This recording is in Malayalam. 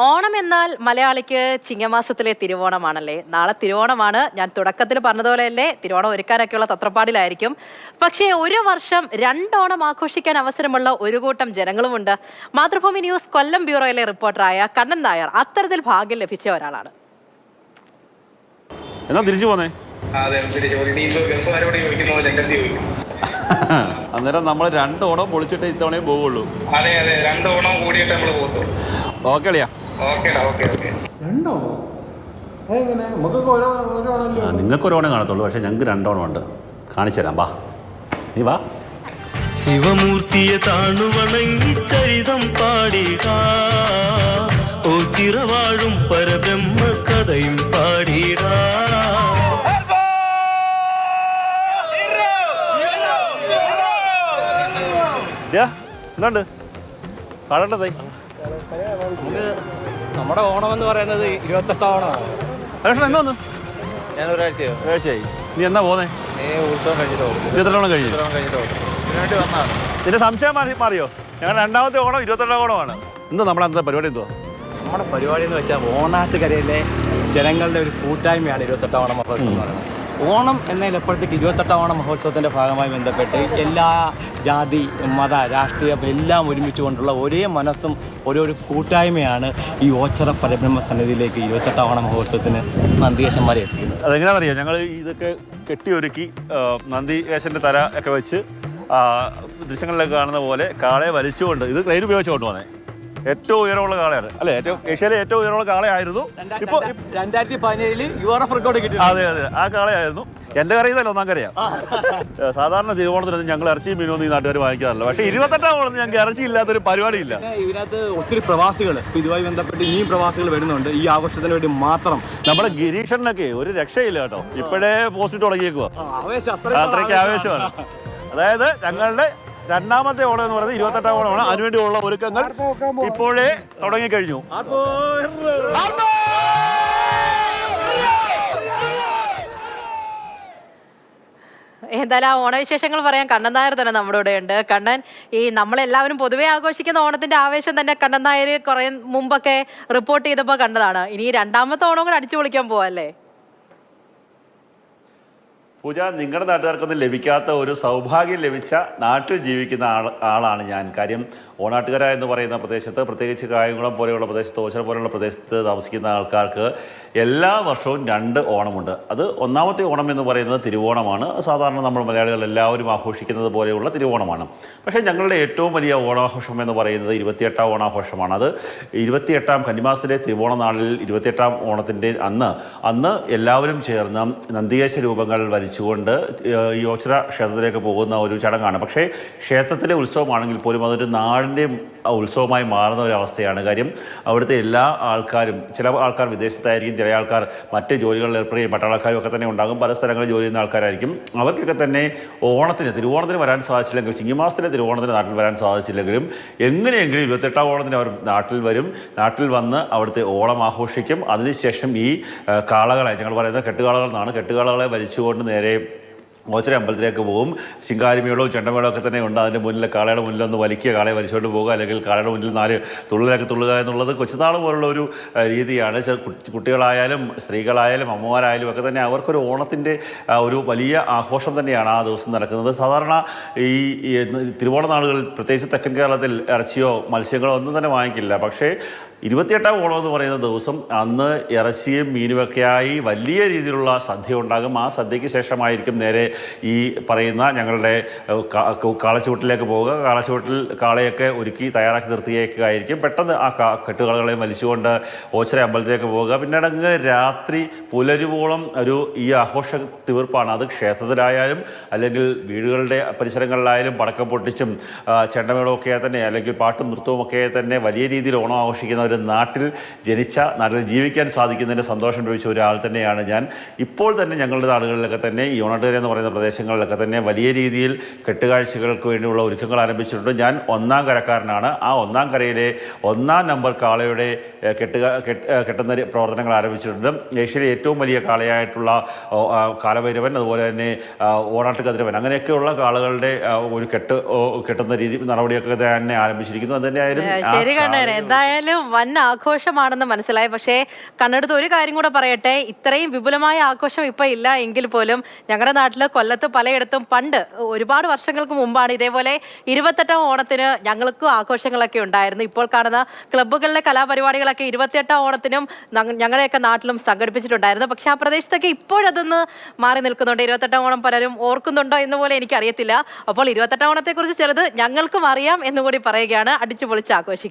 ഓണം എന്നാൽ മലയാളിക്ക് ചിങ്ങമാസത്തിലെ തിരുവോണമാണല്ലേ. നാളെ തിരുവോണമാണ്. ഞാൻ തുടക്കത്തിൽ പറഞ്ഞതുപോലെയല്ലേ, തിരുവോണം ഒരുക്കാനൊക്കെയുള്ള തത്രപ്പാടിലായിരിക്കും. പക്ഷേ ഒരു വർഷം രണ്ടോണം ആഘോഷിക്കാൻ അവസരമുള്ള ഒരു കൂട്ടം ജനങ്ങളുമുണ്ട്. മാതൃഭൂമി ന്യൂസ് കൊല്ലം ബ്യൂറോയിലെ റിപ്പോർട്ടറായ കണ്ണൻ നായർ അത്തരത്തിൽ ഭാഗ്യം ലഭിച്ച ഒരാളാണ്. എന്നാ തിരിച്ചു പോന്നേ. അന്നേരം നമ്മൾ രണ്ടോണം പൊളിച്ചിട്ട് ഇത്തവണയും പോവുള്ളൂ. അതെ അതെ, രണ്ടോണം കൂടിയിട്ട് നമ്മൾ പോകത്തുള്ളൂ. ഓക്കെ അളിയാ. നിങ്ങൾക്ക് ഒരു ഓണം കാണത്തുള്ളൂ, പക്ഷെ ഞങ്ങൾക്ക് രണ്ടോണം ഉണ്ട്. കാണിച്ചു തരാം, വാ നീ വാ. ശിവമൂർത്തിയെ താണുവണങ്ങി ചരിതം പാടിട, ഓ ചിറവാഴും പരബ്രഹ്മ കഥയും പാടിട. എന്തുണ്ട് കാണേണ്ടത്? നമ്മുടെ ഓണം എന്ന് പറയുന്നത് 28 ഓണമാണ്. എന്തോന്ന് ഞാൻ ഒരാഴ്ചയായി. നീ എന്നാ പോന്നേ? ഉത്സവം കഴിഞ്ഞിട്ട് 28 ഓണം കഴിഞ്ഞു. ഇതിനുവേണ്ടി വന്നതാണ്. നിന്റെ സംശയം മാറിയോ? ഞങ്ങൾ രണ്ടാമത്തെ ഓണം 28 ഓണമാണ്. എന്തോ നമ്മളെന്താ പരിപാടി? എന്തോ നമ്മുടെ പരിപാടി എന്ന് വെച്ചാൽ ഓണാട്ടുകരയിലെ ജനങ്ങളുടെ ഒരു കൂട്ടായ്മയാണ് 28 ഓണം മഹോത്സവം എന്ന് പറയുന്നത്. ഓണം എന്നതിലപ്പോഴത്തേക്ക് 28 ഓണം മഹോത്സവത്തിൻ്റെ ഭാഗമായി ബന്ധപ്പെട്ട് എല്ലാ ജാതി മത രാഷ്ട്രീയം എല്ലാം ഒരുമിച്ച് കൊണ്ടുള്ള ഒരേ മനസ്സും ഒരു കൂട്ടായ്മയാണ് ഈ ഓച്ചിറ പരബ്രഹ്മ സന്നിധിയിലേക്ക് 28 ഓണം മഹോത്സവത്തിന് നന്ദികേശന്മാരെ എത്തിക്കുന്നത്. അതെങ്ങനെയാണെന്നറിയാം, ഞങ്ങൾ ഇതൊക്കെ കെട്ടിയൊരുക്കി നന്ദികേശൻ്റെ തല ഒക്കെ വെച്ച് ദൃശ്യങ്ങളിലൊക്കെ കാണുന്ന പോലെ കാളയെ വലിച്ചുകൊണ്ട് ഇത് ട്രെയിൻ ഉപയോഗിച്ച് കൊണ്ടുപോകുന്നത്. ഏറ്റവും ഉയരമുള്ള കാളയാണ് അല്ലേ? ഏഷ്യയിലെ ഏറ്റവും ഉയരമുള്ള കാളയായിരുന്നു. ഇപ്പോൾ 2017 URF റെക്കോർഡ് കിട്ടി. അതെ അതെ, ആ കാളയായിരുന്നു. എൻ്റെ കറിയുന്നല്ലോ, ഒന്നാം കറിയാം. സാധാരണ തിരുവോണത്തിനൊന്നും ഞങ്ങൾ ഇറച്ചിയും മീനൊന്നും ഈ നാട്ടുകാർ വാങ്ങിക്കാറില്ല. പക്ഷേ 28 ഓണം ഞങ്ങൾക്ക് ഇറച്ചി ഇല്ലാത്തൊരു പരിപാടിയില്ല. ഇതിനകത്ത് ഒത്തിരി പ്രവാസികൾ ഇതുമായി ബന്ധപ്പെട്ട് ഇനിയും പ്രവാസികൾ വരുന്നുണ്ട് ഈ ആഘോഷത്തിന് വേണ്ടി മാത്രം. നമ്മുടെ ഗിരീഷനൊക്കെ ഒരു രക്ഷയില്ല കേട്ടോ. ഇപ്പോഴേ പോസ്റ്റ് തുടങ്ങിയേക്കുക. അത്രയ്ക്ക് ആവേശമാണ്. അതായത് ഞങ്ങളുടെ രണ്ടാമത്തെ ഓണം എന്ന് പറയുന്നത് 28 ഓണമാണ്. അതിനുവേണ്ടിയുള്ള ഒരുക്കങ്ങൾ ഇപ്പോഴേ തുടങ്ങിക്കഴിഞ്ഞു. എന്തായാലും ആ ഓണവിശേഷങ്ങൾ പറയാൻ കണ്ണൻ നായർ തന്നെ നമ്മുടെ ഇവിടെ ഉണ്ട്. കണ്ണൻ, ഈ നമ്മളെല്ലാവരും പൊതുവെ ആഘോഷിക്കുന്ന ഓണത്തിന്റെ ആവേശം തന്നെ കണ്ണൻ നായർ കുറെ മുമ്പൊക്കെ റിപ്പോർട്ട് ചെയ്തപ്പോൾ കണ്ടതാണ്. ഇനി രണ്ടാമത്തെ ഓണം കൂടെ അടിച്ചു പൊളിക്കാൻ പോവല്ലേ? പൂജ, നിങ്ങളുടെ നാട്ടുകാർക്കൊന്നും ലഭിക്കാത്ത ഒരു സൗഭാഗ്യം ലഭിച്ച നാട്ടിൽ ജീവിക്കുന്ന ആളാണ് ഞാൻ. കാര്യം ഓണാട്ടുകര എന്ന് പറയുന്ന പ്രദേശത്ത്, പ്രത്യേകിച്ച് കായംകുളം പോലെയുള്ള പ്രദേശത്ത്, ഓച്ചിറ പോലെയുള്ള പ്രദേശത്ത് താമസിക്കുന്ന ആൾക്കാർക്ക് എല്ലാ വർഷവും 2 ഓണമുണ്ട്. അത് ഒന്നാമത്തെ ഓണം എന്ന് പറയുന്നത് തിരുവോണമാണ്. സാധാരണ നമ്മൾ മലയാളികൾ എല്ലാവരും ആഘോഷിക്കുന്നത് പോലെയുള്ള തിരുവോണമാണ്. പക്ഷേ ഞങ്ങളുടെ ഏറ്റവും വലിയ ഓണാഘോഷം എന്ന് പറയുന്നത് 28 ഓണാഘോഷമാണ്. അത് 28 കന്നിമാസത്തിലെ തിരുവോണ നാളിൽ 28 ഓണത്തിൻ്റെ അന്ന് എല്ലാവരും ചേർന്ന് നന്ദികേശ രൂപങ്ങൾ കൊണ്ട് ഈ ഓച്ചിറ ക്ഷേത്രത്തിലേക്ക് പോകുന്ന ഒരു ചടങ്ങാണ്. പക്ഷേ ക്ഷേത്രത്തിലെ ഉത്സവമാണെങ്കിൽ പോലും അതൊരു നാടിൻ്റെ ഉത്സവമായി മാറുന്ന ഒരു അവസ്ഥയാണ്. കാര്യം അവിടുത്തെ എല്ലാ ആൾക്കാരും, ചില ആൾക്കാർ വിദേശത്തായിരിക്കും, ചില ആൾക്കാർ മറ്റ് ജോലികളിൽ ഏർപ്പെടുകയും പട്ടാളക്കാരും ഒക്കെ തന്നെ ഉണ്ടാകും. പല സ്ഥലങ്ങളിൽ ജോലി ചെയ്യുന്ന ആൾക്കാരായിരിക്കും. അവർക്കൊക്കെ തന്നെ തിരുവോണത്തിന് വരാൻ സാധിച്ചില്ലെങ്കിൽ, ചിങ്ങമാസത്തിലെ തിരുവോണത്തിന് നാട്ടിൽ വരാൻ സാധിച്ചില്ലെങ്കിലും എങ്ങനെയെങ്കിലും 28 ഓണത്തിന് അവർ നാട്ടിൽ വരും. നാട്ടിൽ വന്ന് അവിടുത്തെ ഓണം ആഘോഷിക്കും. അതിനുശേഷം ഈ കാളകളെ, ഞങ്ങൾ പറയുന്നത് കെട്ടുകാളകൾ എന്നാണ്, കെട്ടുകാളകളെ വലിച്ചുകൊണ്ട് നേരെ ഓച്ചിറ അമ്പലത്തിലേക്ക് പോകും. ശിങ്കാരിമേളവും ചെണ്ടമേളവും ഒക്കെ തന്നെ ഉണ്ട്. അതിൻ്റെ മുന്നിൽ കാളയുടെ മുന്നിലൊന്ന് വലിക്കുക, കാളയെ വലിച്ചുകൊണ്ട് പോകുക, അല്ലെങ്കിൽ കാളയുടെ മുന്നിൽ 4 തുള്ളിലൊക്കെ തുള്ളുക എന്നുള്ളത് കൊച്ചുനാൾ പോലുള്ള ഒരു രീതിയാണ്. കുട്ടികളായാലും സ്ത്രീകളായാലും അമ്മമാരായാലും ഒക്കെ തന്നെ അവർക്കൊരു ഓണത്തിൻ്റെ ഒരു വലിയ ആഘോഷം തന്നെയാണ് ആ ദിവസം നടക്കുന്നത്. സാധാരണ ഈ തിരുവോണ നാളുകളിൽ, പ്രത്യേകിച്ച് തെക്കൻ കേരളത്തിൽ ഇറച്ചിയോ മത്സ്യങ്ങളോ ഒന്നും തന്നെ വാങ്ങിക്കില്ല. പക്ഷേ 28 ഓണം എന്ന് പറയുന്ന ദിവസം അന്ന് ഇറച്ചിയും മീനുമൊക്കെയായി വലിയ രീതിയിലുള്ള സദ്യ ഉണ്ടാകും. ആ സദ്യയ്ക്ക് ശേഷമായിരിക്കും നേരെ ഈ പറയുന്ന ഞങ്ങളുടെ കാളച്ചൂട്ടിലേക്ക് പോവുക. കാളച്ചൂട്ടിൽ കാളയൊക്കെ ഒരുക്കി തയ്യാറാക്കി നിർത്തിയേക്കായിരിക്കും. പെട്ടെന്ന് ആ കെട്ടുകാളകളെ വലിച്ചുകൊണ്ട് ഓച്ചിറ അമ്പലത്തിലേക്ക് പോവുക. പിന്നീട് രാത്രി പുലരുവോളം ഈ ആഘോഷ തീർപ്പാണ്. അത് ക്ഷേത്രത്തിലായാലും അല്ലെങ്കിൽ വീടുകളുടെ പരിസരങ്ങളിലായാലും പടക്കം പൊട്ടിച്ചും ചെണ്ടമേളമൊക്കെ തന്നെ, അല്ലെങ്കിൽ പാട്ടും നൃത്തവും ഒക്കെ തന്നെ വലിയ രീതിയിൽ ഓണം ആഘോഷിക്കുന്ന ഒരു നാട്ടിൽ ജനിച്ച, നാട്ടിൽ ജീവിക്കാൻ സാധിക്കുന്നതിൻ്റെ സന്തോഷം ലഭിച്ച ഒരാൾ തന്നെയാണ് ഞാൻ. ഇപ്പോൾ തന്നെ ഞങ്ങളുടെ നാടുകളിലൊക്കെ തന്നെ ഈ ഓണാട്ടുകര എന്ന് പറയുന്ന പ്രദേശങ്ങളിലൊക്കെ തന്നെ വലിയ രീതിയിൽ കെട്ടുകാഴ്ചകൾക്ക് വേണ്ടിയുള്ള ഒരുക്കങ്ങൾ ആരംഭിച്ചിട്ടുണ്ട്. ഞാൻ 1ാം കരക്കാരനാണ്. ആ 1ാം കരയിലെ 1ാം നമ്പർ കാളയുടെ കെട്ടുന്ന പ്രവർത്തനങ്ങൾ ആരംഭിച്ചിട്ടുണ്ട്. ഏഷ്യയിലെ ഏറ്റവും വലിയ കാളയായിട്ടുള്ള കാലഭൈരവൻ, അതുപോലെ തന്നെ ഓണാട്ട് കതിരവൻ, അങ്ങനെയൊക്കെയുള്ള കാളകളുടെ ഒരു കെട്ടുന്ന രീതി നടപടിയൊക്കെ തന്നെ ആരംഭിച്ചിരിക്കുന്നു. അത് തന്നെയായാലും ശരി കണ്ടേ. എന്തായാലും വൻ ആഘോഷമാണെന്ന് മനസ്സിലായി. പക്ഷേ കണ്ണെടുത്ത് ഒരു കാര്യം കൂടെ പറയട്ടെ, ഇത്രയും വിപുലമായ ആഘോഷം ഇപ്പൊ ഇല്ല എങ്കിൽ പോലും ഞങ്ങളുടെ നാട്ടില് കൊല്ലത്ത് പലയിടത്തും പണ്ട് ഒരുപാട് വർഷങ്ങൾക്ക് മുമ്പാണ് ഇതേപോലെ 28ാം ഓണത്തിന് ഞങ്ങൾക്കും ആഘോഷങ്ങളൊക്കെ ഉണ്ടായിരുന്നു. ഇപ്പോൾ കാണുന്ന ക്ലബ്ബുകളിലെ കലാപരിപാടികളൊക്കെ 28ാം ഓണത്തിനും ഞങ്ങളുടെയൊക്കെ നാട്ടിലും സംഘടിപ്പിച്ചിട്ടുണ്ടായിരുന്നു. പക്ഷെ ആ പ്രദേശത്തൊക്കെ ഇപ്പോഴതൊന്ന് മാറി നിൽക്കുന്നുണ്ട്. 28ാം ഓണം പലരും ഓർക്കുന്നുണ്ടോ എന്ന് പോലെ എനിക്കറിയത്തില്ല. അപ്പോൾ 28ാം ഓണത്തെക്കുറിച്ച് ചിലത് ഞങ്ങൾക്കും അറിയാം എന്നുകൂടി പറയുകയാണ്. അടിച്ചു പൊളിച്ച് ആഘോഷിക്കും.